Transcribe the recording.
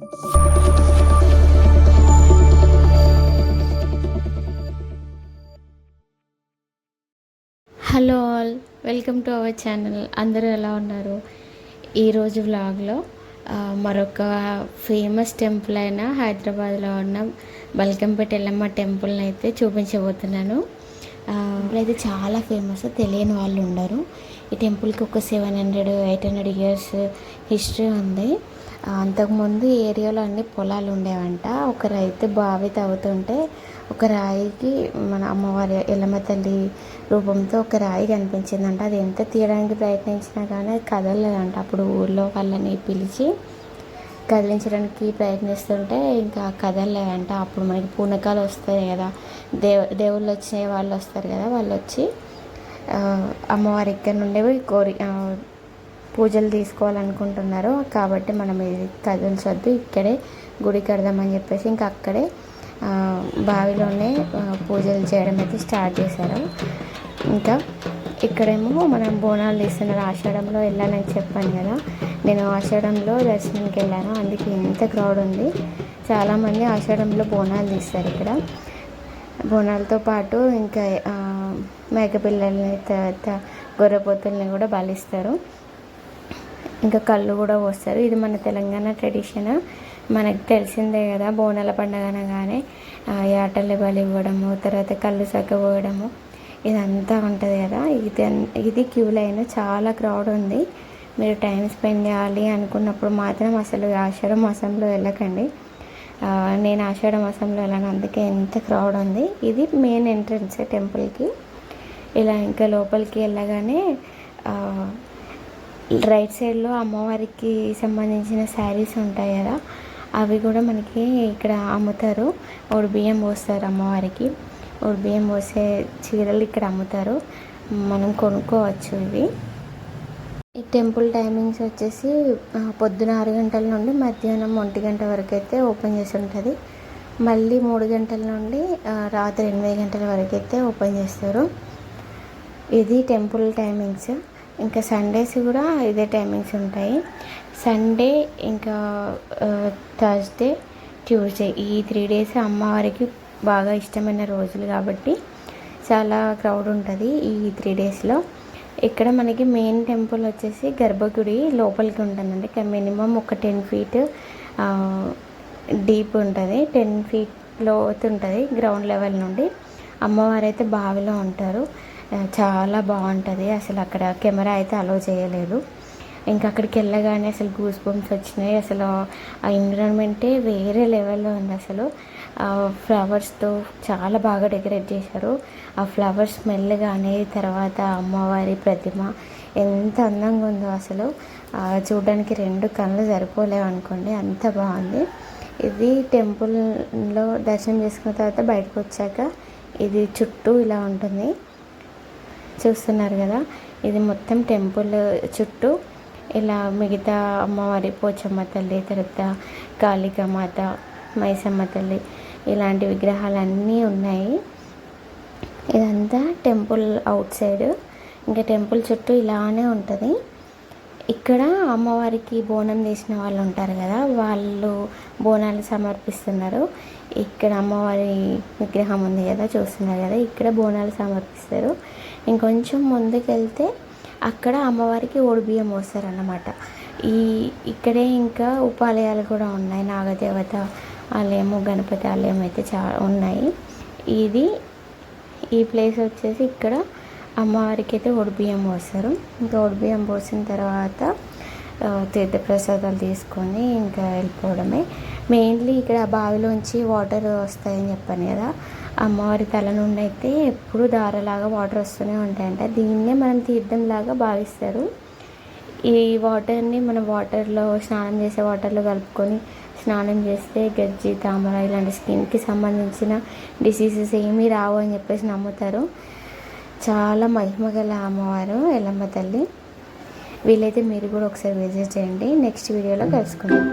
Hello all, welcome to our channel. అందరూ ఎలా ఉన్నారు? ఈరోజు వ్లాగ్లో మరొక ఫేమస్ టెంపుల్ అయిన హైదరాబాద్లో ఉన్న బల్కంపేట ఎల్లమ్మ టెంపుల్ని అయితే చూపించబోతున్నాను. ఇప్పుడైతే చాలా ఫేమస్, తెలియని వాళ్ళు ఉండరు. ఈ టెంపుల్కి ఒక 700-800 ఇయర్స్ హిస్టరీ ఉంది. అంతకుముందు ఏరియాలో అన్ని పొలాలు ఉండేవంట. ఒక రైతు బావి తవ్వుతుంటే ఒక రాయికి మన అమ్మవారి ఎల్లమ్మ తల్లి రూపంతో ఒక రాయి కనిపించిందంట. అది ఎంత తీయడానికి ప్రయత్నించినా కానీ అది కదలలేదంట. అప్పుడు ఊళ్ళో వాళ్ళని పిలిచి కదిలించడానికి ప్రయత్నిస్తుంటే ఇంకా కదలలేదంట. అప్పుడు మనకి పూనకాలు వస్తాయి కదా, దేవుళ్ళు వచ్చే వాళ్ళు వస్తారు కదా, వాళ్ళు వచ్చి అమ్మవారి ఇక్కడ నుండి పూజలు తీసుకోవాలనుకుంటున్నారు కాబట్టి మనం ఇది కదిలించొద్దు, ఇక్కడే గుడి కడదామని చెప్పేసి ఇంకా అక్కడే బావిలోనే పూజలు చేయడం అయితే స్టార్ట్ చేశారు. ఇంకా ఇక్కడేమో మనం బోనాలు తీస్తున్నారు. ఆషాఢంలో వెళ్ళానని చెప్పాను కదా, నేను ఆషాఢంలో దర్శనానికి వెళ్ళాను. అందుకే ఎంత క్రౌడ్ ఉంది. చాలామంది ఆషాఢంలో బోనాలు తీస్తారు. ఇక్కడ బోనాలతో పాటు ఇంకా మేకపిల్లల్ని, తర్వాత గొర్రెపోతుల్ని కూడా బలిస్తారు. ఇంకా కళ్ళు కూడా పోస్తారు. ఇది మన తెలంగాణ ట్రెడిషన్. మనకు తెలిసిందే కదా, బోనాల పండుగ అనగానే యాటల్ని బలి ఇవ్వడము, తర్వాత కళ్ళు సగ్గపోయడము, ఇదంతా ఉంటుంది కదా. ఇది క్యూ లైన్, చాలా క్రౌడ్ ఉంది. మీరు టైం స్పెండ్ చేయాలి అనుకున్నప్పుడు మాత్రం అసలు ఆషాఢ మాసంలో వెళ్ళకండి. నేను ఆషాఢ మాసంలో వెళ్ళాను, అందుకే ఎంత క్రౌడ్ ఉంది. ఇది మెయిన్ ఎంట్రన్స్ టెంపుల్కి. ఇలా ఇంకా లోపలికి వెళ్ళగానే రైట్ సైడ్లో అమ్మవారికి సంబంధించిన శారీస్ ఉంటాయి కదా, అవి కూడా మనకి ఇక్కడ అమ్ముతారు. ఒక బియ్యం పోస్తారు అమ్మవారికి. ఒక బియ్యం పోసే చీరలు ఇక్కడ అమ్ముతారు, మనం కొనుక్కోవచ్చు. ఇవి ఈ టెంపుల్ టైమింగ్స్ వచ్చేసి పొద్దున 6 గంటల నుండి మధ్యాహ్నం 1 గంట వరకు అయితే ఓపెన్ చేసి ఉంటుంది. మళ్ళీ 3 గంటల నుండి రాత్రి 8 గంటల వరకు అయితే ఓపెన్ చేస్తారు. ఇది టెంపుల్ టైమింగ్స్. ఇంకా సండేస్ కూడా ఇదే టైమింగ్స్ ఉంటాయి. సండే ఇంకా థర్స్డే, ట్యూస్డే, ఈ 3 డేస్ అమ్మవారికి బాగా ఇష్టమైన రోజులు కాబట్టి చాలా క్రౌడ్ ఉంటుంది ఈ 3 డేస్లో. ఇక్కడ మనకి మెయిన్ టెంపుల్ వచ్చేసి గర్భగుడి లోపలికి ఉంటుందండి. మినిమం ఒక 10 feet డీప్ ఉంటుంది, 10 feet లోతు ఉంటుంది గ్రౌండ్ లెవెల్ నుండి. అమ్మవారు అయితే బావిలో ఉంటారు. చాలా బాగుంటుంది. అసలు అక్కడ కెమెరా అయితే అలో చేయలేదు. ఇంకా అక్కడికి వెళ్ళగానే అసలు గూస్ బంప్స్ వచ్చినాయి. అసలు ఆ ఎన్విరాన్మెంటే వేరే లెవెల్లో ఉంది. అసలు ఫ్లవర్స్తో చాలా బాగా డెకరేట్ చేశారు. ఆ ఫ్లవర్స్ స్మెల్ కానీ, తర్వాత అమ్మవారి ప్రతిమ ఎంత అందంగా ఉందో అసలు చూడడానికి 2 కళ్ళు సరిపోలేవు అనుకోండి, అంత బాగుంది. ఇది టెంపుల్లో దర్శనం చేసుకున్న తర్వాత బయటకు వచ్చాక ఇది చుట్టూ ఇలా ఉంటుంది, చూస్తున్నారు కదా. ఇది మొత్తం టెంపుల్ చుట్టూ ఇలా మిగతా అమ్మవారి పోచమ్మ తల్లి, తర్వాత కాళికామాత, మైసమ్మ తల్లి, ఇలాంటి విగ్రహాలన్నీ ఉన్నాయి. ఇదంతా టెంపుల్ అవుట్ సైడ్. ఇంకా టెంపుల్ చుట్టూ ఇలానే ఉంటుంది. ఇక్కడ అమ్మవారికి బోనం తీసిన వాళ్ళు ఉంటారు కదా, వాళ్ళు బోనాలు సమర్పిస్తున్నారు. ఇక్కడ అమ్మవారి విగ్రహం ఉంది కదా, చూస్తున్నారు కదా, ఇక్కడ బోనాలు సమర్పిస్తారు. ఇంకొంచెం ముందుకు వెళ్తే అక్కడ అమ్మవారికి ఓడిబియ్యం పోస్తారన్నమాట. ఇక్కడే ఇంకా ఉపాలయాలు కూడా ఉన్నాయి. నాగదేవత ఆలయము, గణపతి ఆలయం అయితే చాలా ఉన్నాయి. ఈ ప్లేస్ వచ్చేసి ఇక్కడ అమ్మవారికి అయితే ఓడిబియ్యం పోస్తారు. ఇంకా ఓడిబియ్యం పోసిన తర్వాత తీర్థప్రసాదాలు తీసుకొని ఇంకా వెళ్ళిపోవడమే. మెయిన్లీ ఇక్కడ బావిలోంచి వాటర్ వస్తాయని చెప్పాను కదా, అమ్మవారి తల నుండి అయితే ఎప్పుడు దారలాగా వాటర్ వస్తూనే ఉంటాయంట. దీన్నే మనం తీర్థంలాగా భావిస్తారు. ఈ వాటర్ని మనం వాటర్లో స్నానం చేసే వాటర్లో కలుపుకొని స్నానం చేస్తే గజ్జి, తామర ఇలాంటి స్కిన్కి సంబంధించిన డిసీజెస్ ఏమీ రావు అని చెప్పేసి నమ్ముతారు. చాలా మహిమగల అమ్మవారు ఎల్లమ్మ తల్లి. వీలైతే మీరు కూడా ఒకసారి విజిట్ చేయండి. నెక్స్ట్ వీడియోలో కలుసుకుందాం.